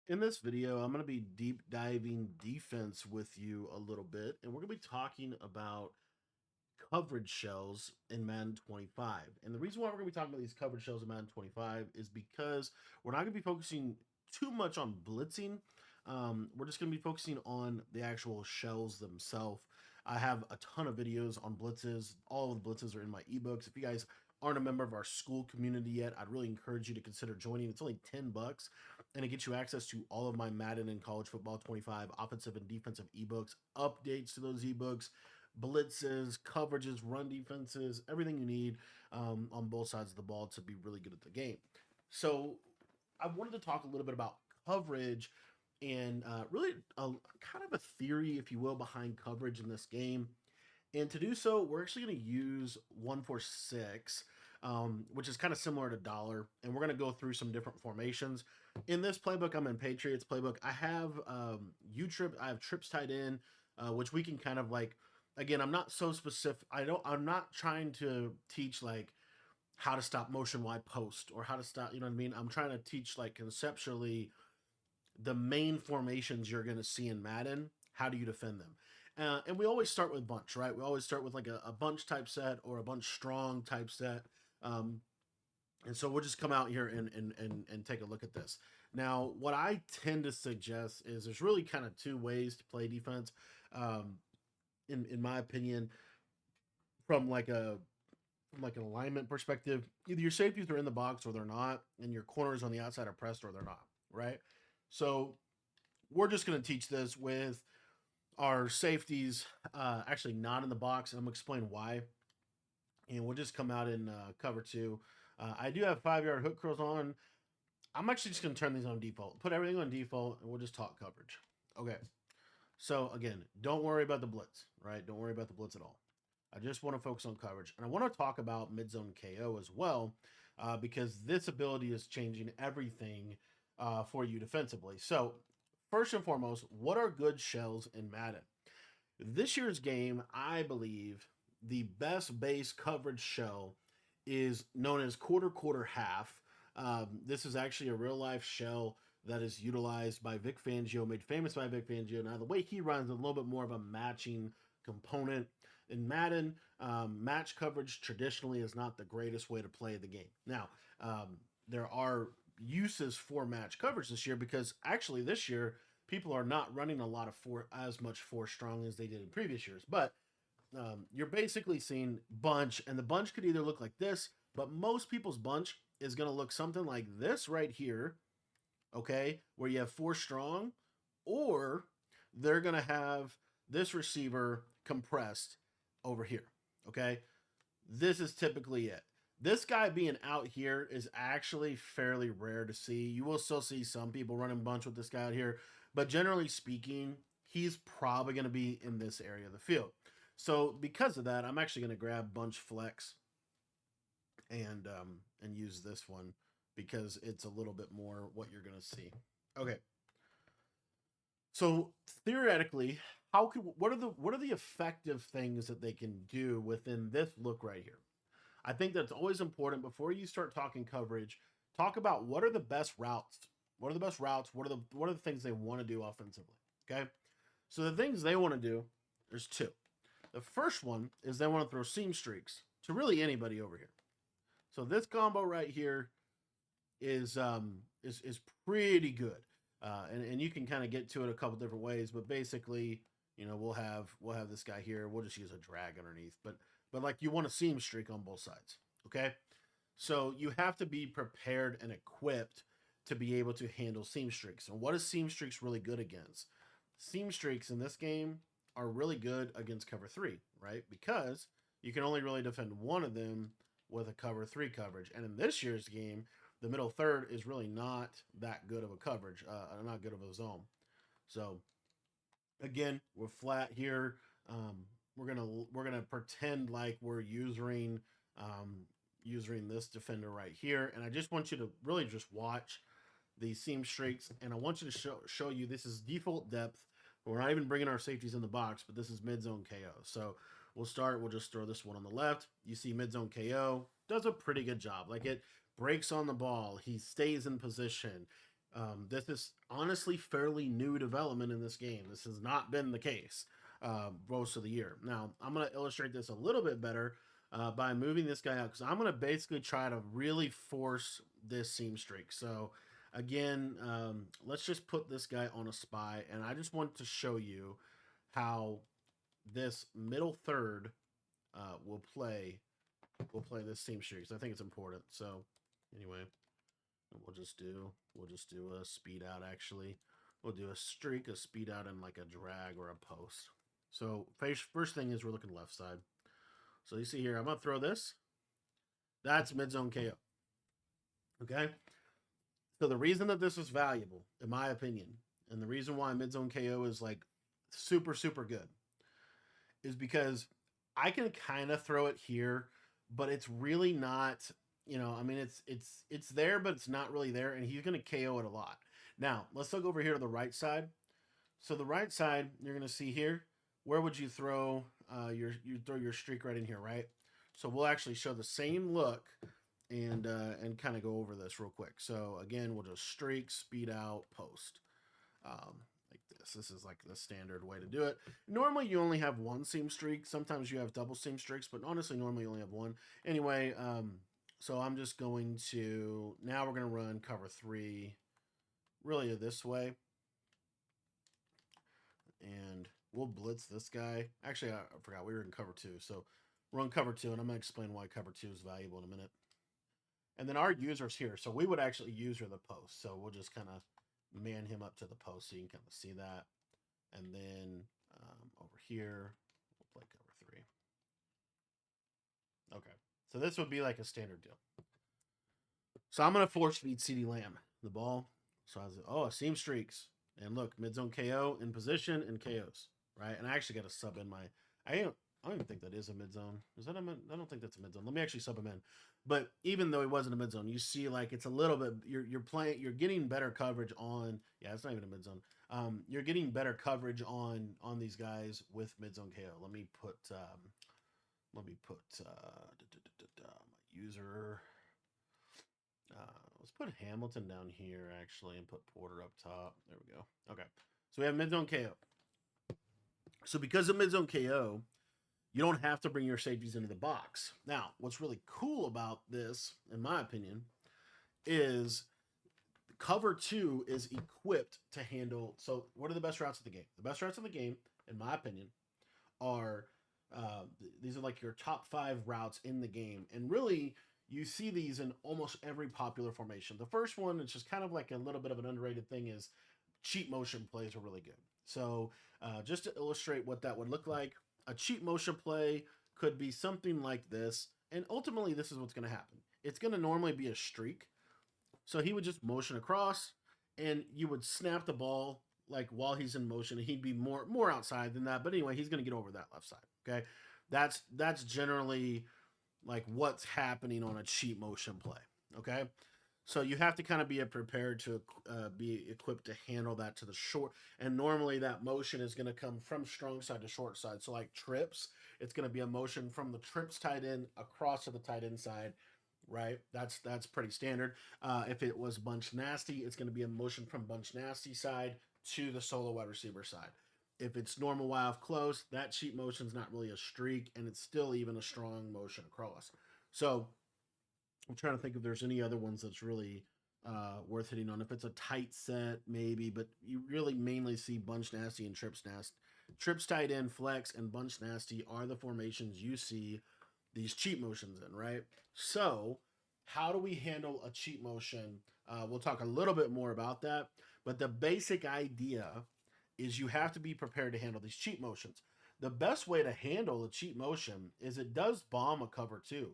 In this video, I'm going to be deep diving defense with you a little bit, and we're going to be talking about coverage shells in Madden 25. And the reason why we're going to be talking about these coverage shells in Madden 25 is because we're not going to be focusing too much on blitzing. We're just going to be focusing on the actual shells themselves. I have a ton of videos on blitzes. All of the blitzes are in my ebooks. If you guys aren't a member of our school community yet, I'd really encourage you to consider joining. It's only $10 and it gets you access to all of my Madden and college football 25 offensive and defensive ebooks, updates to those ebooks, blitzes, coverages, run defenses, everything you need on both sides of the ball to be really good at the game. So I wanted to talk a little bit about coverage and really kind of a theory, if you will, behind coverage in this game. And to do so, we're actually going to use 146, which is kind of similar to dollar. And we're going to go through some different formations. In this playbook, I'm in Patriots playbook. I have I have trips tied in, which we can kind of like, again, I'm not so specific. I'm not trying to teach like how to stop motion wide post or how to stop, you know what I mean? I'm trying to teach like conceptually the main formations you're going to see in Madden. How do you defend them? And we always start with bunch, right? We always start with like a bunch type set or a bunch strong type set. Um, and so we'll just come out here and take a look at this. Now, what I tend to suggest is there's really kind of two ways to play defense, in my opinion, from like a from like an alignment perspective. Either your safeties are in the box or they're not, and your corners on the outside are pressed or they're not, right? So we're just going to teach this with our safeties actually not in the box, and I'm going to explain why. And we'll just come out in cover two. I do have 5 yard hook curls on. I'm actually just going to turn these on default, put everything on default, and we'll just talk coverage. Okay. So again, don't worry about the blitz, right? Don't worry about the blitz at all. I just want to focus on coverage. And I want to talk about mid-zone KO as well, because this ability is changing everything for you defensively. So first and foremost, what are good shells in Madden? This year's game, I believe, the best base coverage shell is known as quarter half. This is actually a real life shell that is utilized by Vic Fangio, made famous by Vic Fangio. Now, the way he runs is a little bit more of a matching component. In Madden, match coverage traditionally is not the greatest way to play the game. Now, there are uses for match coverage this year because actually this year people are not running a lot of as much four strong as they did in previous years. But you're basically seeing bunch, and the bunch could either look like this, but most people's bunch is going to look something like this right here, okay, where you have four strong, or they're going to have this receiver compressed over here, okay? This is typically it. This guy being out here is actually fairly rare to see. You will still see some people running bunch with this guy out here, but generally speaking, he's probably going to be in this area of the field. So because of that, I'm actually going to grab bunch flex and use this one because it's a little bit more what you're going to see. Okay. So theoretically, what are the effective things that they can do within this look right here? I think that's always important before you start talking coverage. Talk about what are the best routes. What are the best routes? What are the things they want to do offensively? Okay. So the things they want to do, there's two. The first one is they want to throw seam streaks to really anybody over here. So this combo right here is pretty good, and you can kind of get to it a couple different ways. But basically, we'll have this guy here. We'll just use a drag underneath, but like you want a seam streak on both sides. Okay, so you have to be prepared and equipped to be able to handle seam streaks. And what is seam streaks really good against? Seam streaks in this game are really good against cover three, right? Because you can only really defend one of them with a cover three coverage. And in this year's game, the middle third is really not that good of a coverage, not good of a zone. So again, we're flat here. We're gonna pretend like we're using this defender right here, and I just want you to really just watch the seam streaks, and I want you to show you this is default depth. We're not even bringing our safeties in the box, but this is mid-zone KO. So we'll just throw this one on the left. You see mid-zone KO does a pretty good job. Like it breaks on the ball. He stays in position. This is honestly fairly new development in this game. This has not been the case most of the year. Now, I'm going to illustrate this a little bit better by moving this guy out because I'm going to basically try to really force this seam streak. So, again, let's just put this guy on a spy, and I just want to show you how this middle third will play this seam streak. So I think it's important. So, anyway. We'll just do a speed out actually. We'll do a streak, a speed out, and like a drag or a post. So first thing is we're looking left side. So you see here, I'm gonna throw this. That's mid zone KO. Okay. So the reason that this is valuable, in my opinion, and the reason why mid zone KO is like super super good, is because I can kind of throw it here, but it's really not. I mean, it's there, but it's not really there, and he's going to KO it a lot. Now, let's look over here to the right side. So the right side, you're going to see here. Where would you throw you throw your streak right in here, right? So we'll actually show the same look and kind of go over this real quick. So again, we'll just streak, speed out, post. Like this. This is like the standard way to do it. Normally, you only have one seam streak. Sometimes you have double seam streaks, but honestly, normally you only have one. Anyway, so I'm just going to, now we're going to run cover 3 really this way. And we'll blitz this guy. Actually, I forgot we were in cover 2. So run cover 2, and I'm going to explain why cover 2 is valuable in a minute. And then our user's here. So we would actually user the post. So we'll just kind of man him up to the post so you can kind of see that. And then over here, we'll play cover 3. Okay. So this would be like a standard deal. So I'm going to force feed CD Lamb the ball. So I was seam streaks. And look, mid zone KO in position and KOs, right? And I actually got to sub in my, I don't even think that is a mid zone. Is that a mid? I don't think that's a mid zone. Let me actually sub him in. But even though he wasn't a mid zone, you see like it's a little bit, you're getting better coverage on, yeah, it's not even a mid zone. You're getting better coverage on these guys with mid zone KO. Let me put my user. Let's put Hamilton down here actually and put Porter up top. There we go. Okay. So we have mid zone KO. So because of mid zone KO, you don't have to bring your safeties into the box. Now, what's really cool about this, in my opinion, is cover 2 is equipped to handle. So what are the best routes of the game? The best routes of the game, in my opinion, are these are like your top 5 routes in the game. And really, you see these in almost every popular formation. The first one, it's just kind of like a little bit of an underrated thing, is cheat motion plays are really good. So just to illustrate what that would look like, a cheat motion play could be something like this. And ultimately, this is what's going to happen. It's going to normally be a streak. So he would just motion across, and you would snap the ball like while he's in motion, and he'd be more outside than that. But anyway, he's going to get over that left side. Okay, that's generally like what's happening on a cheat motion play. Okay, so you have to kind of be prepared to be equipped to handle that to the short. And normally that motion is going to come from strong side to short side. So like trips, it's going to be a motion from the trips tight end across to the tight end side. Right, that's pretty standard. If it was bunch nasty, it's going to be a motion from bunch nasty side to the solo wide receiver side. If it's normal wild close, that cheat motion is not really a streak, and it's still even a strong motion across. So I'm trying to think if there's any other ones that's really worth hitting on. If it's a tight set, maybe, but you really mainly see bunch nasty and trips nasty. Trips tight end, flex, and bunch nasty are the formations you see these cheat motions in, right? So how do we handle a cheat motion? We'll talk a little bit more about that, but the basic idea is you have to be prepared to handle these cheat motions. The best way to handle a cheat motion is it does bomb a cover 2,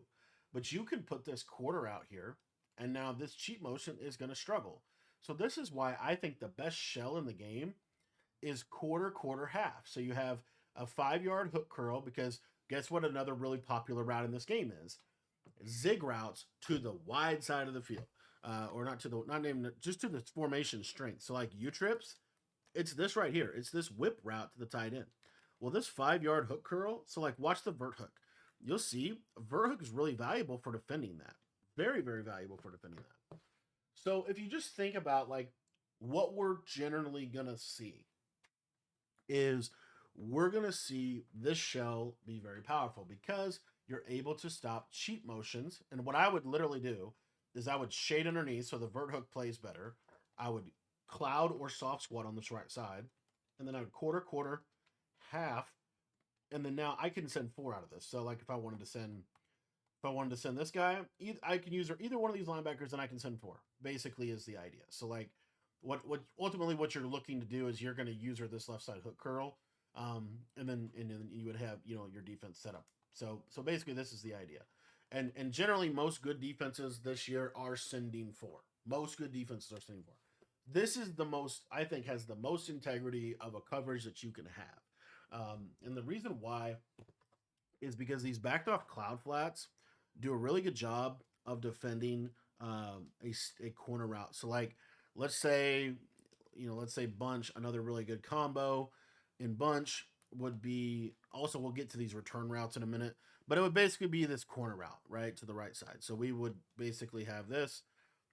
but you can put this quarter out here, and now this cheat motion is going to struggle. So this is why I think the best shell in the game is quarter, quarter, half. So you have a 5-yard hook curl, because guess what another really popular route in this game is? Zig routes to the wide side of the field. Or not to the, not named, just to the formation strength. So like U-trips, it's this right here. It's this whip route to the tight end. Well, this 5-yard hook curl, so like watch the vert hook. You'll see vert hook is really valuable for defending that. Very, very valuable for defending that. So if you just think about like what we're generally going to see is we're going to see this shell be very powerful because you're able to stop cheat motions. And what I would literally do is I would shade underneath so the vert hook plays better. I would cloud or soft squat on this right side. And then I would quarter, quarter, half. And then now I can send 4 out of this. So like if I wanted to send this guy, I can use either one of these linebackers and I can send 4. Basically is the idea. So like what ultimately what you're looking to do is you're going to use her this left side hook curl, and then you would have your defense set up. So basically this is the idea, and generally most good defenses this year are sending 4. Most good defenses are sending 4. This is the most I think has the most integrity of a coverage that you can have, and the reason why is because these backed off cloud flats do a really good job of defending a corner route. So like let's say let's say bunch, another really good combo in bunch would be also we'll get to these return routes in a minute, but it would basically be this corner route right to the right side. So we would basically have this.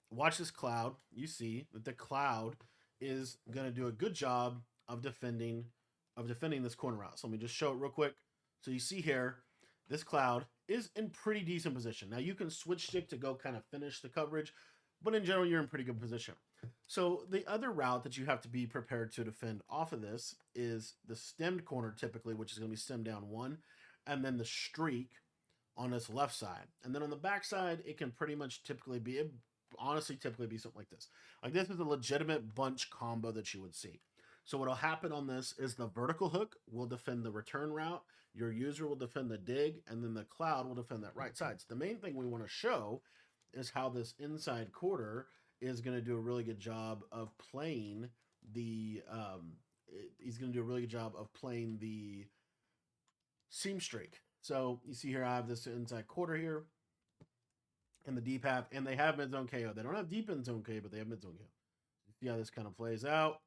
Watch this cloud. You see that the cloud is going to do a good job of defending this corner route. So let me just show it real quick. So you see here, this cloud is in pretty decent position. Now you can switch stick to go kind of finish the coverage, but in general, you're in pretty good position. So the other route that you have to be prepared to defend off of this is the stemmed corner typically, which is going to be stemmed down 1, and then the streak on this left side. And then on the back side, it can pretty much typically be something like this. Like this is a legitimate bunch combo that you would see. So what'll happen on this is the vertical hook will defend the return route, your user will defend the dig, and then the cloud will defend that right side. So the main thing we want to show is how this inside quarter is going to do a really good job of playing the he's going to do a really good job of playing the seam streak. So you see here I have this inside quarter here and the deep half, and they have mid zone KO. They don't have deep in zone KO, but they have mid zone KO. You see how this kind of plays out.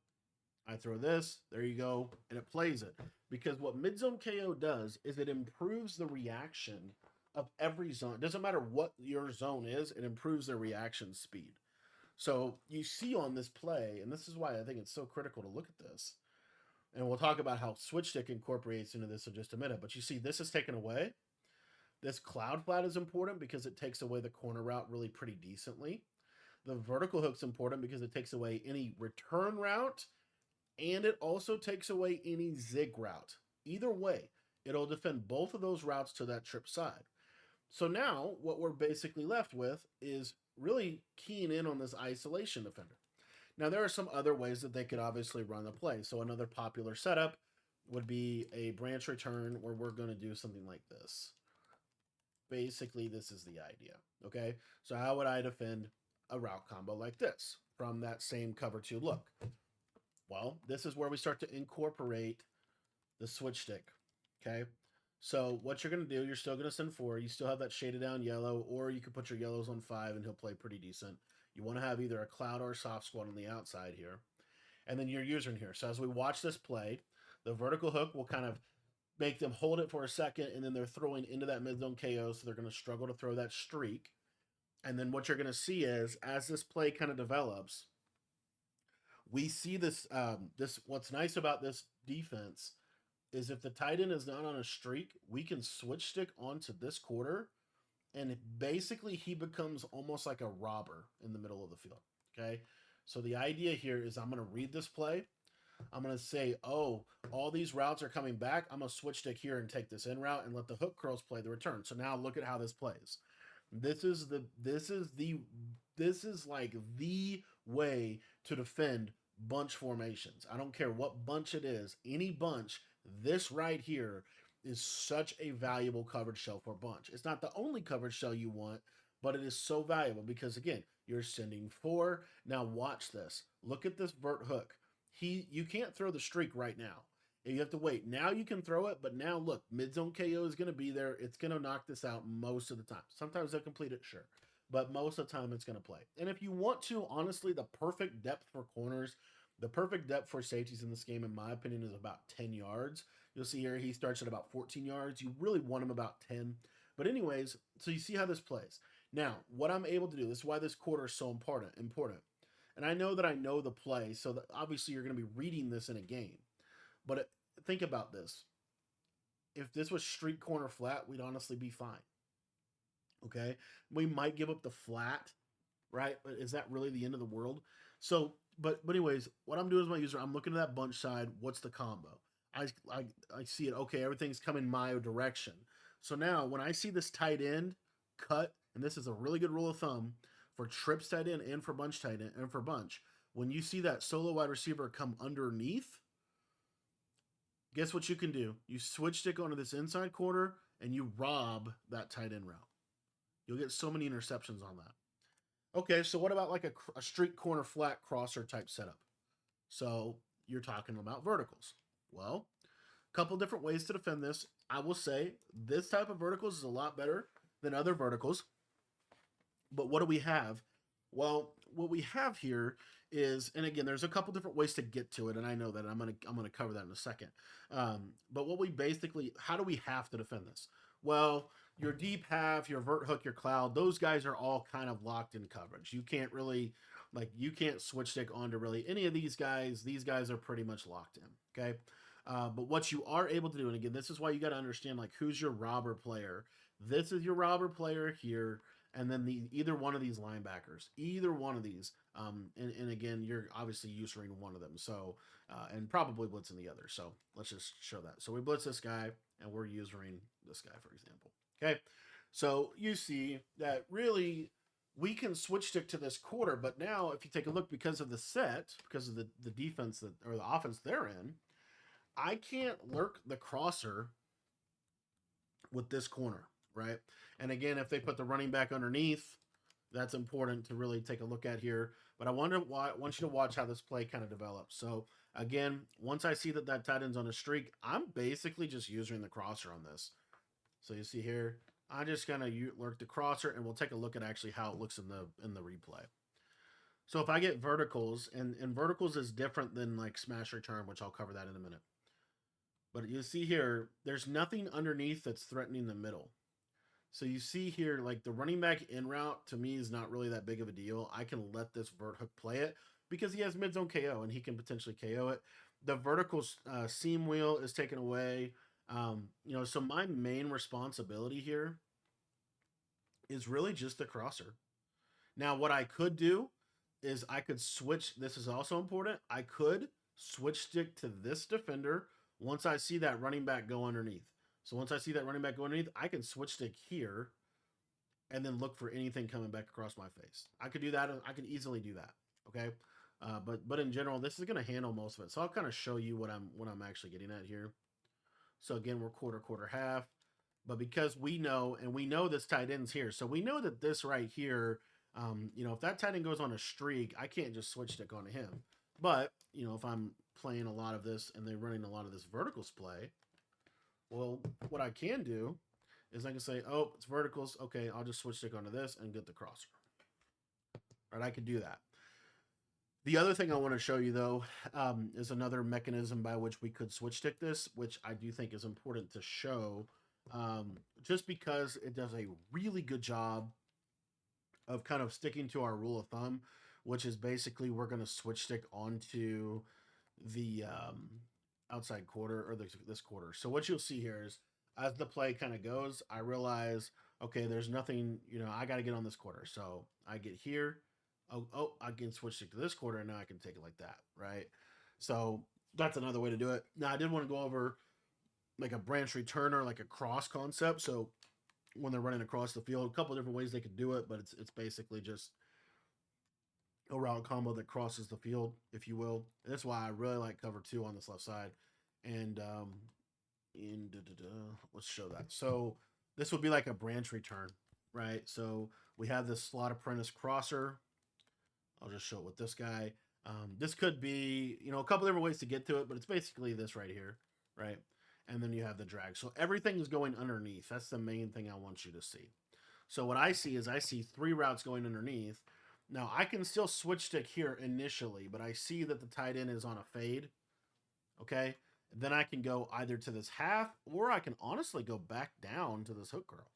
I throw this, there you go, and it plays it. Because what mid zone KO does is it improves the reaction of every zone. It doesn't matter what your zone is, it improves their reaction speed. So you see on this play, and this is why I think it's so critical to look at this. And we'll talk about how switch stick incorporates into this in just a minute. But you see, this is taken away. This cloud flat is important because it takes away the corner route really pretty decently. The vertical hook's important because it takes away any return route, and it also takes away any zig route. Either way, it'll defend both of those routes to that trip side. So now what we're basically left with is really keying in on this isolation defender. Now there are some other ways that they could obviously run the play. So another popular setup would be a branch return where we're going to do something like this. Basically, this is the idea. Okay, so how would I defend a route combo like this from that same cover 2 look? Well, this is where we start to incorporate the switch stick. Okay, so what you're going to do, you're still going to send 4. You still have that shaded down yellow, or you could put your yellows on 5 and he'll play pretty decent. You want to have either a cloud or a soft squat on the outside here. And then your user in here. So as we watch this play, the vertical hook will kind of make them hold it for a second, and then they're throwing into that mid-zone KO, so they're going to struggle to throw that streak. And then what you're going to see is, as this play kind of develops, we see this, what's nice about this defense is if the tight end is not on a streak, we can switch stick onto this quarter, and basically he becomes almost like a robber in the middle of the field, okay? So the idea here is I'm going to read this play. I'm going to say, oh, all these routes are coming back. I'm going to switch stick here and take this in route and let the hook curls play the return. So now look at how this plays. This is like the way to defend bunch formations. I don't care what bunch it is. Any bunch, this right here is such a valuable coverage shell for bunch. It's not the only coverage shell you want, but it is so valuable because, again, you're sending 4. Now watch this. Look at this vert hook. You can't throw the streak right now. You have to wait. Now you can throw it, but now look, mid-zone KO is going to be there. It's going to knock this out most of the time. Sometimes they'll complete it, sure. But most of the time it's going to play. And if you want to, honestly, the perfect depth for corners, the perfect depth for safeties in this game, in my opinion, is about 10 yards. You'll see here he starts at about 14 yards. You really want him about 10. But anyways, so you see how this plays. Now, what I'm able to do, this is why this quarter is so important, And I know that I know the play, so that obviously you're going to be reading this in a game. But think about this: if this was street corner flat, we'd honestly be fine. Okay, we might give up the flat, right? But is that really the end of the world? So, but anyways, what I'm doing as my user, I'm looking at that bunch side. What's the combo? I I, I see it. Okay, everything's coming my direction. So now when I see this tight end cut, and this is a really good rule of thumb for trips tight end and for bunch tight end and for bunch. When you see that solo wide receiver come underneath, guess what you can do? You switch stick onto this inside quarter and you rob that tight end route. You'll get so many interceptions on that. Okay, so what about like a street corner flat crosser type setup? So you're talking about verticals. Well, a couple different ways to defend this. I will say this type of verticals is a lot better than other verticals. But what do we have? Well, what we have here is, and again, there's a couple different ways to get to it, and I know that I'm gonna cover that in a second. But what we basically, how do we have to defend this? Well, your deep half, your vert hook, your cloud, those guys are all kind of locked in coverage. You can't really, like, you can't switch stick onto really any of these guys. These guys are pretty much locked in. Okay. But what you are able to do, and again, this is why you got to understand, like, who's your robber player. This is your robber player here, and then either one of these linebackers, either one of these. And again, you're obviously using one of them, so and probably blitzing the other. So let's just show that. So we blitz this guy, and we're using this guy, for example. Okay, so you see that really we can switch stick to this quarter, but now if you take a look, because of the set, because of the defense that or the offense they're in, I can't lurk the crosser with this corner, right? And again, if they put the running back underneath, that's important to really take a look at here. But I want you to watch how this play kind of develops. So again, once I see that tight end's on a streak, I'm basically just using the crosser on this. So you see here, I'm just gonna lurk the crosser, and we'll take a look at actually how it looks in the replay. So if I get verticals, and verticals is different than like smash return, which I'll cover that in a minute. But you see here, there's nothing underneath that's threatening the middle. So you see here, like the running back in route to me is not really that big of a deal. I can let this vert hook play it because he has mid zone KO and he can potentially KO it. The vertical seam wheel is taken away. So my main responsibility here is really just the crosser. Now, what I could do is I could switch. This is also important. I could switch stick to this defender once I see that running back go underneath. So once I see that running back go underneath, I can switch stick here and then look for anything coming back across my face. I could do that. I could easily do that. Okay. But in general, this is going to handle most of it. So I'll kind of show you what I'm actually getting at here. So again, we're quarter, half. But because we know this tight end's here, so we know that this right here, if that tight end goes on a streak, I can't just switch stick onto him. But if I'm playing a lot of this and they're running a lot of this verticals play, well, what I can do is I can say, oh, it's verticals. Okay, I'll just switch stick onto this and get the crosser. All right, I could do that. The other thing I want to show you, though, is another mechanism by which we could switch stick this, which I do think is important to show, just because it does a really good job of kind of sticking to our rule of thumb, which is basically we're going to switch stick onto the outside quarter or this quarter. So what you'll see here is as the play kind of goes, I realize, okay, there's nothing, I got to get on this quarter. So I get here. Oh, I can switch it to this quarter, and now I can take it like that, right? So that's another way to do it. Now, I did want to go over like a branch returner, like a cross concept. So when they're running across the field, a couple different ways they could do it, but it's basically just a route combo that crosses the field, if you will. And that's why I really like cover 2 on this left side. And let's show that. So this would be like a branch return, right? So we have this slot apprentice crosser. I'll just show it with this guy. This could be, a couple different ways to get to it, but it's basically this right here, right? And then you have the drag. So everything is going underneath. That's the main thing I want you to see. So what I see is 3 routes going underneath. Now, I can still switch stick here initially, but I see that the tight end is on a fade, okay? Then I can go either to this half, or I can honestly go back down to this hook curl.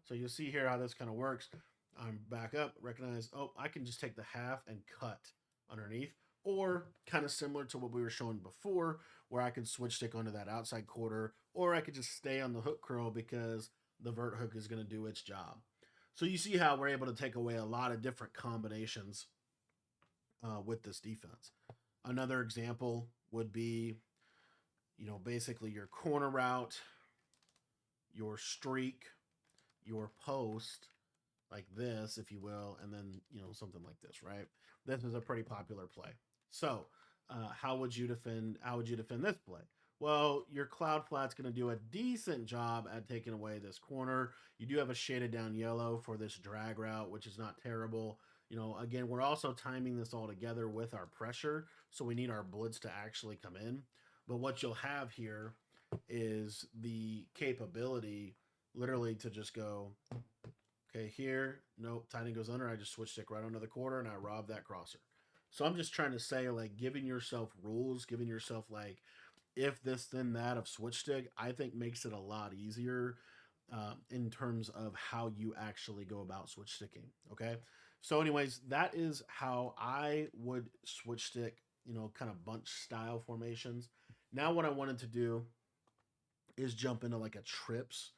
So you'll see here how this kind of works. I'm back up, recognize, I can just take the half and cut underneath, or kind of similar to what we were showing before, where I could switch stick onto that outside quarter, or I could just stay on the hook curl because the vert hook is going to do its job. So you see how we're able to take away a lot of different combinations with this defense. Another example would be, basically your corner route, your streak, your post, like this, if you will, and then something like this, right? This is a pretty popular play. So, how would you defend? How would you defend this play? Well, your cloud flat's going to do a decent job at taking away this corner. You do have a shaded down yellow for this drag route, which is not terrible. Again, we're also timing this all together with our pressure, so we need our blitz to actually come in. But what you'll have here is the capability literally to just go, okay, here, nope, tight end goes under. I just switch stick right onto the quarter and I rob that crosser. So I'm just trying to say, like, giving yourself rules, giving yourself, like, if this, then that of switch stick, I think makes it a lot easier in terms of how you actually go about switch sticking. Okay. So, anyways, that is how I would switch stick, kind of bunch style formations. Now, what I wanted to do is jump into like a trips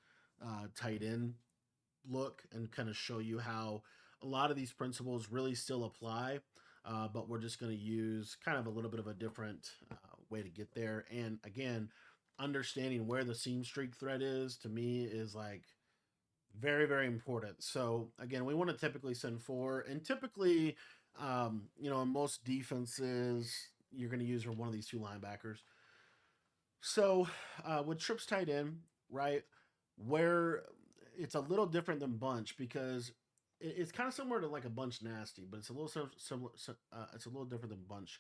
tight end look and kind of show you how a lot of these principles really still apply, but we're just going to use kind of a little bit of a different way to get there. And again, understanding where the seam streak thread is to me is like very, very important. So again, we want to typically send four, and typically, in most defenses, you're going to use one of these two linebackers. So with trips tight end, right, where it's a little different than bunch because it's kind of similar to like a bunch nasty, but it's a little similar. It's a little different than bunch.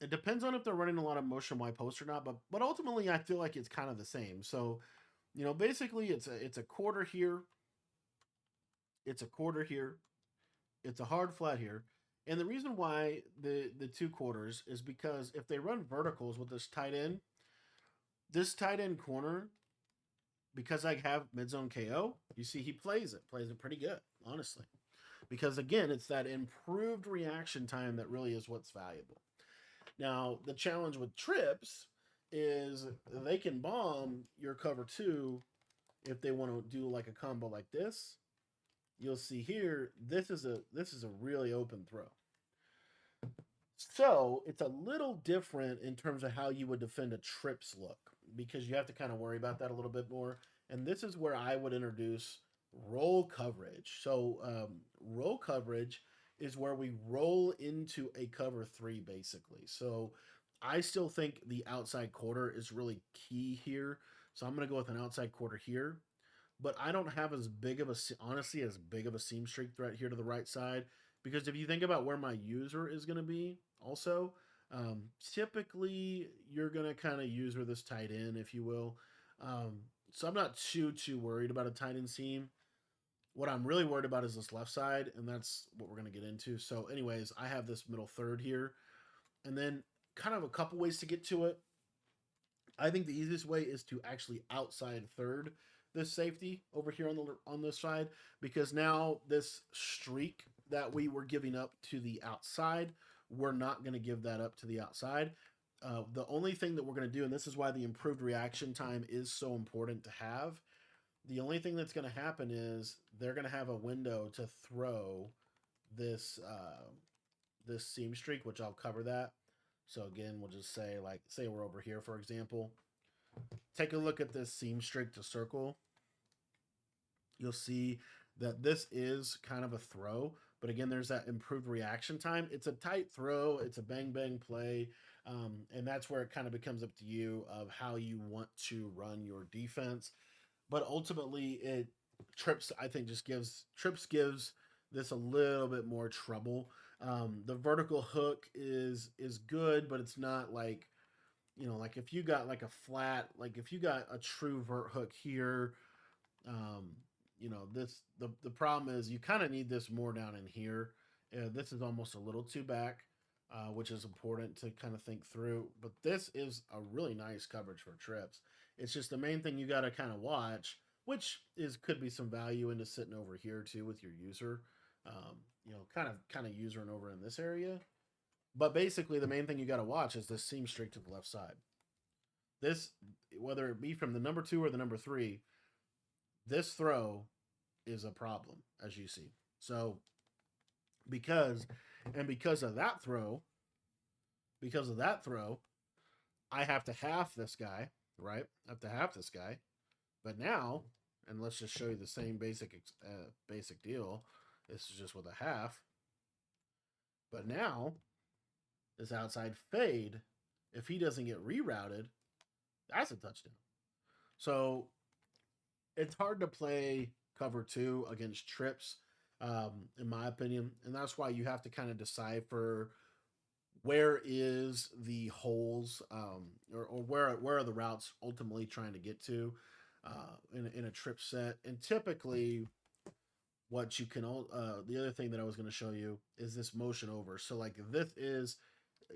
It depends on if they're running a lot of motion wide post or not, but ultimately I feel like it's kind of the same. So basically it's a quarter here, it's a quarter here, it's a hard flat here. And the reason why the two quarters is because if they run verticals with this tight end corner, because I have mid zone KO, you see he plays it pretty good, honestly. Because again, it's that improved reaction time that really is what's valuable. Now, the challenge with trips is they can bomb your cover two if they want to do like a combo like this. You'll see here, this is a really open throw. So it's a little different in terms of how you would defend a trips look because you have to kind of worry about that a little bit more. And this is where I would introduce roll coverage. So roll coverage is where we roll into a cover three basically. So I still think the outside quarter is really key here. So I'm going to go with an outside quarter here. But I don't have as big of a, honestly, as big of a seam streak threat here to the right side because if you think about where my user is going to be, also, typically you're going to kind of user this tight end, if you will. So I'm not too worried about a tight end seam. What I'm really worried about is this left side, and that's what we're going to get into. So, anyways, I have this middle third here, and then kind of a couple ways to get to it. I think the easiest way is to actually outside third this safety over here on this side because now this streak that we were giving up to the outside, we're not going to give that up to the outside. The only thing that we're going to do, and this is why the improved reaction time is so important to have, the only thing that's going to happen is they're going to have a window to throw this this seam streak, which I'll cover that. So again, we'll just say say we're over here, for example. Take a look at this seam streak to circle. You'll see that this is kind of a throw, but again, there's that improved reaction time. It's a tight throw, it's a bang bang play, and that's where it kind of becomes up to you of how you want to run your defense. But ultimately, it trips. I think just gives this a little bit more trouble. The vertical hook is good, but it's not like like if you got like a flat, like if you got a true vert hook here, um, the problem is you kind of need this more down in here. This is almost a little too back, which is important to kind of think through. But this is a really nice coverage for trips. It's just the main thing you got to kind of watch, which is could be some value into sitting over here too with your user. Kind of usering over in this area. But basically, the main thing you got to watch is this seam streak to the left side. This, whether it be from the number 2 or the number 3, this throw is a problem, as you see. So because because of that throw, I have to half this guy, right? I have to half this guy. But now, and let's just show you the same basic deal. This is just with a half. But now, this outside fade, if he doesn't get rerouted, that's a touchdown. So it's hard to play cover 2 against trips, in my opinion, and that's why you have to kind of decipher where is the holes, or where are the routes ultimately trying to get to, in a trip set. And typically, what you can the other thing that I was going to show you is this motion over. So like this is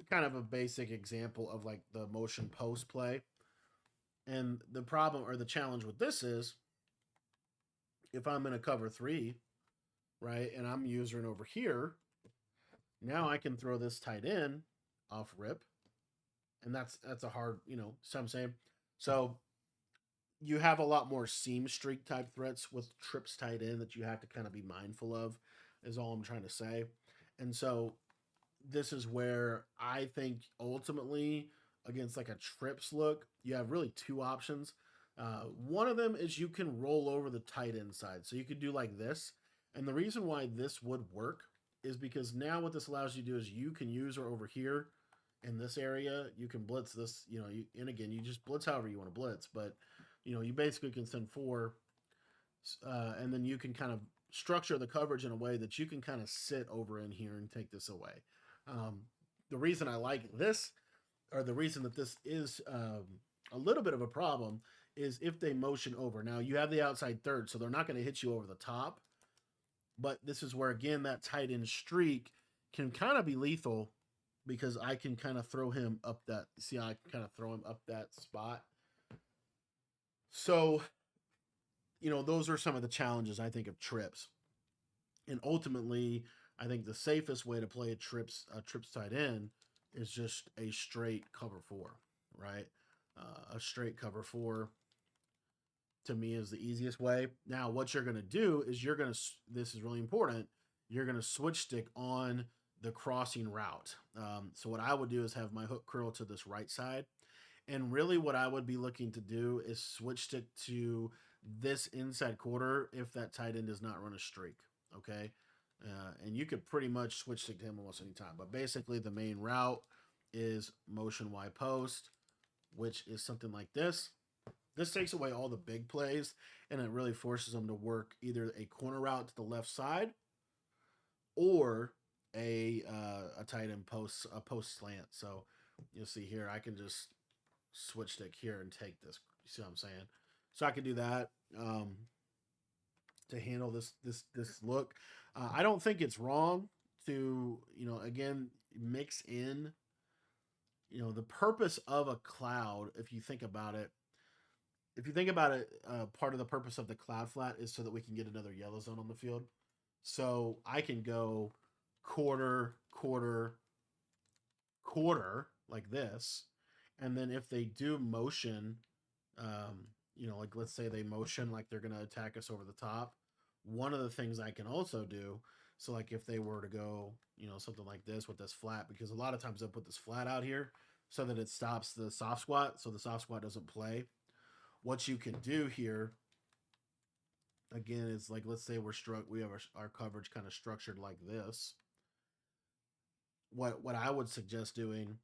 kind of a basic example of like the motion post play. And the problem or the challenge with this is if I'm in a cover 3, right, and I'm using over here, now I can throw this tight end off rip, and that's a hard, so I'm saying. So you have a lot more seam streak type threats with trips tight end that you have to kind of be mindful of, is all I'm trying to say. And so this is where I think ultimately against like a trips look, you have really two options. One of them is you can roll over the tight end side. So you could do like this. And the reason why this would work is because now what this allows you to do is you can use her over here in this area. You can blitz this, and again, you just blitz however you want to blitz, but you basically can send 4, and then you can kind of structure the coverage in a way that you can kind of sit over in here and take this away. The reason I like this, or the reason that this is a little bit of a problem, is if they motion over. Now you have the outside third, so they're not going to hit you over the top. But this is where again that tight end streak can kind of be lethal because I can kind of throw him up that. See, I can kind of throw him up that spot. So, those are some of the challenges I think of trips. And ultimately, I think the safest way to play a trips tight end is just a straight cover 4, right? A straight cover 4 to me is the easiest way. Now, what you're going to do is this is really important, you're going to switch stick on the crossing route. So what I would do is have my hook curl to this right side. And really what I would be looking to do is switch stick to this inside quarter if that tight end does not run a streak. Okay. And you could pretty much switch stick to him almost any time. But basically the main route is motion Y post, which is something like this. This takes away all the big plays, and it really forces them to work either a corner route to the left side or a tight end post slant. So you'll see here, I can just switch stick here and take this. You see what I'm saying? So I can do that to handle this look. I don't think it's wrong to again mix in the purpose of a cloud. If you think about it, part of the purpose of the cloud flat is so that we can get another yellow zone on the field. So I can go quarter, quarter, quarter like this, and then if they do motion, like let's say they motion like they're going to attack us over the top, one of the things I can also do, so like if they were to go, something like this with this flat, because a lot of times they'll put this flat out here so that it stops the soft squat, so the soft squat doesn't play. What you can do here, again, is like let's say we have our coverage kind of structured like this. What I would suggest doing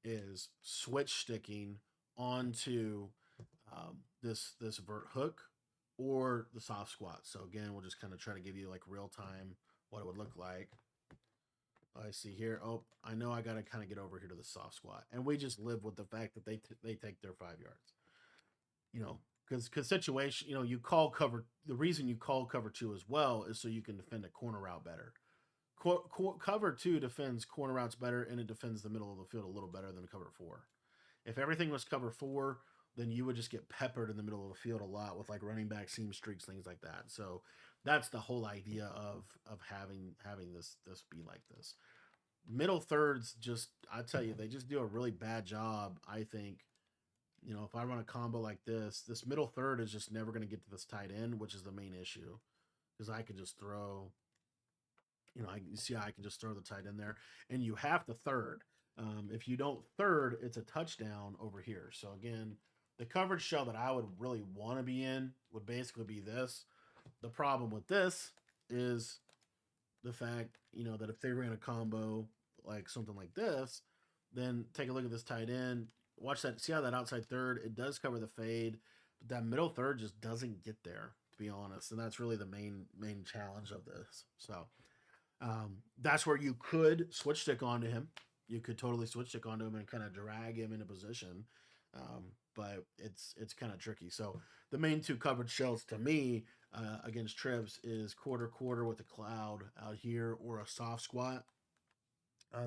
is switch sticking onto this vert hook or the soft squat. So again, we'll just kind of try to give you like real time what it would look like. I see here. Oh, I know I got to kind of get over here to the soft squat, and we just live with the fact that they take their 5 yards. Because situation, you call cover. The reason you call cover 2 as well is so you can defend a corner route better. Cover 2 defends corner routes better, and it defends the middle of the field a little better than cover 4. If everything was cover 4, then you would just get peppered in the middle of the field a lot with like running back seam streaks, things like that. So that's the whole idea of having this be like this. Middle thirds just, I tell you, they just do a really bad job. I think, if I run a combo like this middle third is just never going to get to this tight end, which is the main issue. Because I could just throw, you see how I can just throw the tight end there, and you have to third. If you don't third, it's a touchdown over here. So again, the coverage shell that I would really want to be in would basically be this. The problem with this is the fact, that if they ran a combo like something like this, then take a look at this tight end. Watch that. See how that outside third, it does cover the fade, but that middle third just doesn't get there, to be honest. And that's really the main challenge of this. So that's where you could switch stick onto him. You could totally switch stick onto him and kind of drag him into position. But it's kind of tricky. So the main two coverage shells to me against trips is quarter quarter with a cloud out here or a soft squat.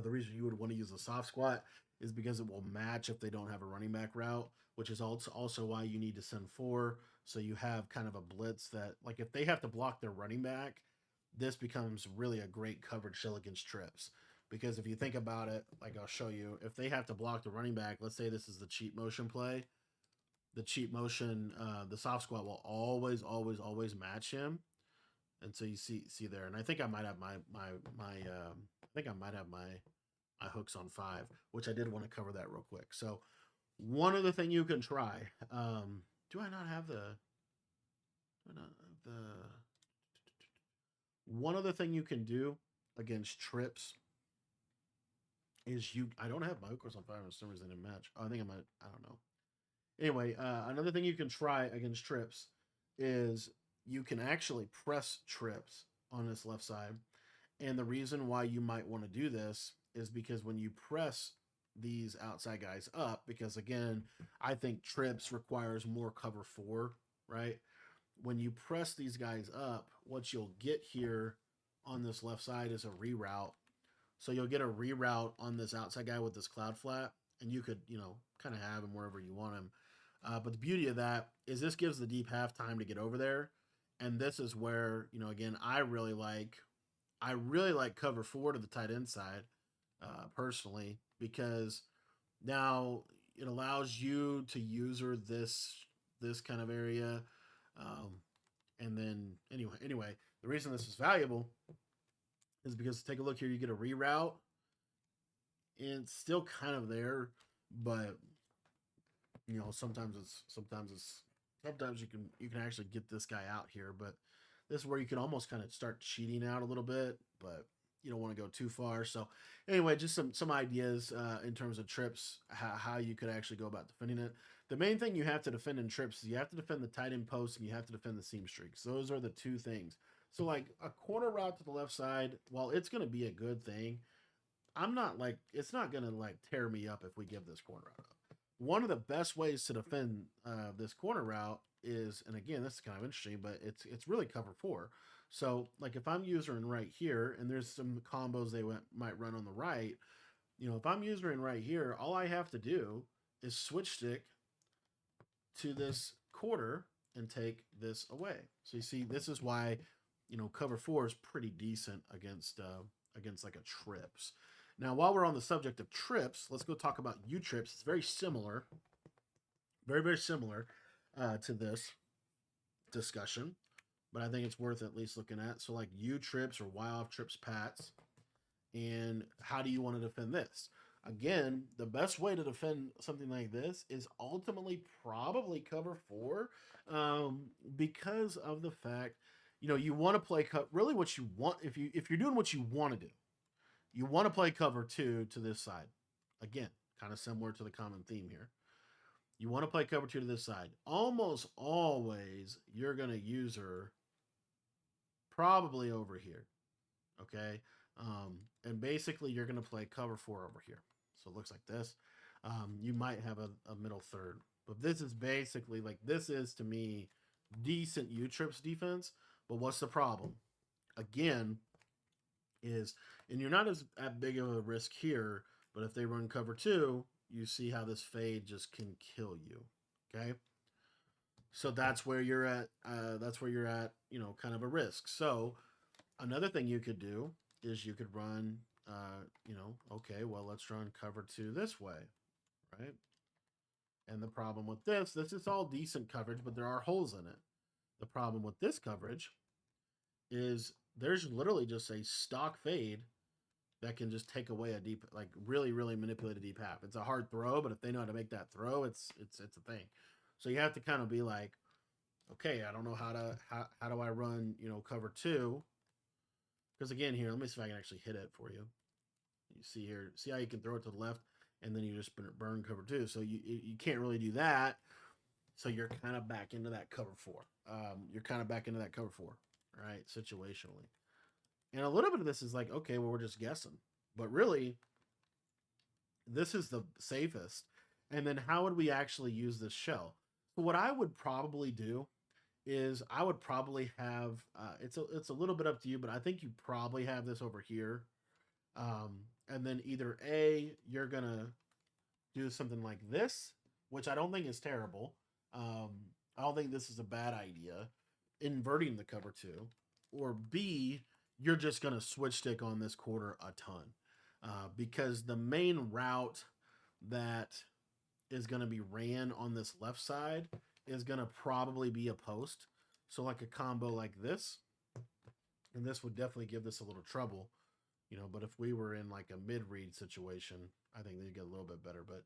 The reason you would want to use a soft squat is because it will match if they don't have a running back route, which is also why you need to send four. So you have kind of a blitz that, like, if they have to block their running back, this becomes really a great coverage shell against trips. Because if you think about it, like I'll show you, if they have to block the running back, let's say this is the cheat motion play, the cheat motion, the soft squat will always match him. And so you see there, and I think I might have I think I might have my hooks on 5, which I did want to cover that real quick. So one other thing you can try. Do I not have the one other thing you can do against trips is I don't have my hookers on 5 for some reason in match. Oh, I think I might. I don't know. Anyway, another thing you can try against trips is you can actually press trips on this left side. And the reason why you might want to do this is because when you press these outside guys up, because again, I think trips requires more cover 4, right? When you press these guys up, what you'll get here on this left side is a reroute. So you'll get a reroute on this outside guy with this cloud flat, and you could, kind of have him wherever you want him. But the beauty of that is this gives the deep half time to get over there, and this is where, again, I really like cover 4 to the tight end side, personally, because now it allows you to user this kind of area, um, and then anyway, the reason this is valuable is because take a look here, you get a reroute, and it's still kind of there, but sometimes you can actually get this guy out here, but this is where you can almost kind of start cheating out a little bit, but you don't want to go too far. So anyway, just some ideas in terms of trips, how you could actually go about defending it. The main thing you have to defend in trips is you have to defend the tight end post and you have to defend the seam streaks. Those are the two things. So like a corner route to the left side, while it's going to be a good thing, it's not going to like tear me up if we give this corner route up. One of the best ways to defend this corner route is, and again, this is kind of interesting, but it's really cover 4. So like if I'm using right here, and there's some combos might run on the right, if I'm using right here, all I have to do is switch stick to this quarter and take this away. So you see, this is why cover 4 is pretty decent against like a trips. Now, while we're on the subject of trips, let's go talk about U trips. It's very similar, very similar to this discussion, but I think it's worth at least looking at. So, like U trips or Y off trips Pats, and how do you want to defend this? Again, the best way to defend something like this is ultimately probably cover 4, because of the fact, you want to play really what you want if you're doing what you want to do. You want to play cover 2 to this side. Again, kind of similar to the common theme here. You want to play cover 2 to this side. Almost always, you're going to use her probably over here. Okay? And basically, you're going to play cover 4 over here. So it looks like this. You might have a middle third. But this is basically, like, this is, to me, decent U-Trips defense. But what's the problem? Again, and you're not as at big of a risk here, but if they run cover 2, you see how this fade just can kill you. Okay, so that's where you're at. Kind of a risk. So another thing you could do is you could run okay, well, let's run cover two this way, right? And the problem with this is all decent coverage, but there are holes in it. The problem with this coverage is there's literally just a stock fade that can just take away a deep, like really, really manipulate a deep half. It's a hard throw, but if they know how to make that throw, it's a thing. So you have to kind of be like, okay, I don't know how do I run cover two? Because again, here, let me see if I can actually hit it for you. You see here, see how you can throw it to the left, and then you just burn cover two. So you can't really do that. So you're kind of back into that cover four. You're kind of back into that cover four, right? Situationally. And a little bit of this is like, okay, well, we're just guessing. But really, this is the safest. And then how would we actually use this shell? So what I would probably do is I would probably have it's a little bit up to you, but I think you probably have this over here. And then either A, you're gonna do something like this, which I don't think is terrible. Um, I don't think this is a bad idea, inverting the cover two, or B, you're just gonna switch stick on this quarter a ton, because the main route that is going to be ran on this left side is going to probably be a post. So like a combo like this, and this would definitely give this a little trouble, but if we were in like a mid-read situation, I think they'd get a little bit better. But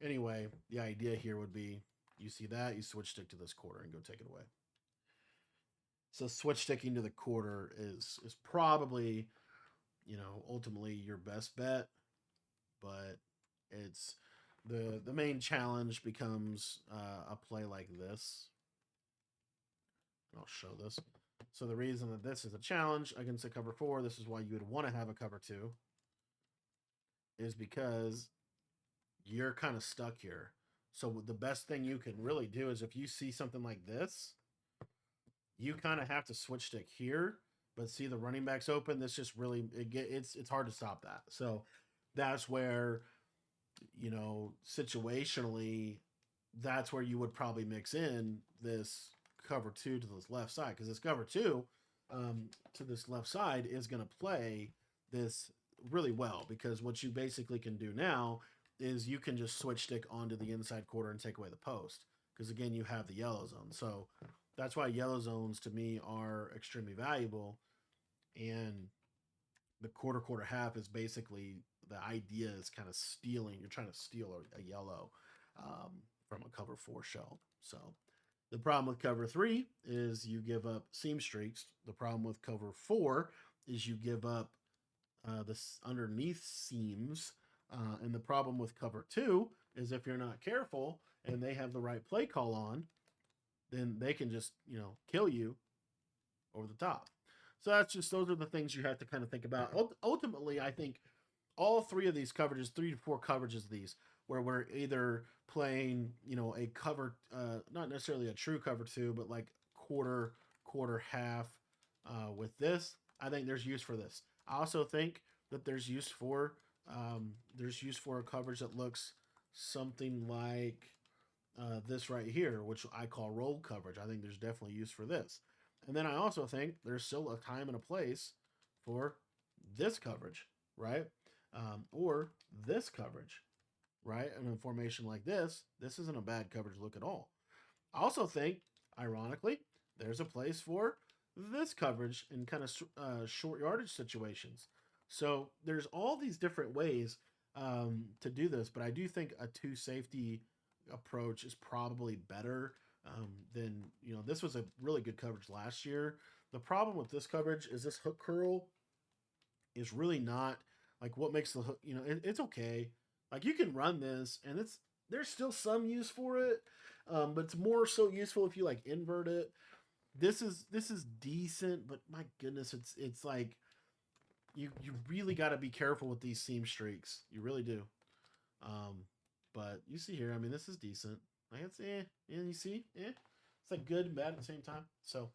anyway, the idea here would be you see that, you switch stick to this quarter and go take it away. So switch sticking to the quarter is probably, ultimately your best bet, but it's the main challenge becomes a play like this. I'll show this. So the reason that this is a challenge against a cover four, this is why you would want to have a cover two, is because you're kind of stuck here. So the best thing you can really do is if you see something like this, you kind of have to switch stick here, but see the running backs open. This just really it's hard to stop that. So that's where situationally, that's where you would probably mix in this cover two to this left side, because this cover two to this left side is going to play this really well, because what you basically can do now is you can just switch stick onto the inside quarter and take away the post, because again, you have the yellow zone. So that's why yellow zones to me are extremely valuable. And the quarter half is basically the idea is kind of stealing. You're trying to steal a yellow from a cover four shell. So the problem with cover three is you give up seam streaks. The problem with cover four is you give up this underneath seams. And the problem with cover two is if you're not careful and they have the right play call on, then they can just, kill you over the top. So those are the things you have to kind of think about. Ultimately, I think all three of these coverages, 3 to 4 coverages of these, where we're either playing, a cover, not necessarily a true cover two, but like quarter, half with this. I think there's use for this. I also think that there's use for a coverage that looks something like this right here, which I call roll coverage. I think there's definitely use for this. And then I also think there's still a time and a place for this coverage, right? Or this coverage, right? And in a formation like this isn't a bad coverage look at all. I also think, ironically, there's a place for this coverage in kind of short yardage situations. So there's all these different ways to do this, but I do think a two safety approach is probably better than, this was a really good coverage last year. The problem with this coverage is this hook curl is really not like what makes the hook, it's okay. Like you can run this and there's still some use for it. But it's more so useful if you like invert it. This is decent, but my goodness, it's like you really got to be careful with these seam streaks. You really do. But you see here, I mean, this is decent. Like it's and you see, it's like good and bad at the same time. So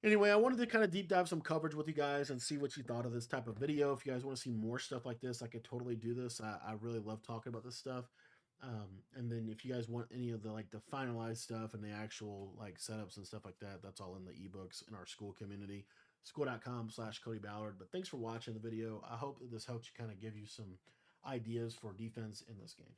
anyway, I wanted to kind of deep dive some coverage with you guys and see what you thought of this type of video. If you guys want to see more stuff like this, I could totally do this. I really love talking about this stuff. And then if you guys want any of the like the finalized stuff and the actual like setups and stuff like that, that's all in the ebooks in our school community. Score.com/Cody Ballard. But thanks for watching the video. I hope that this helps you kind of give you some ideas for defense in this game.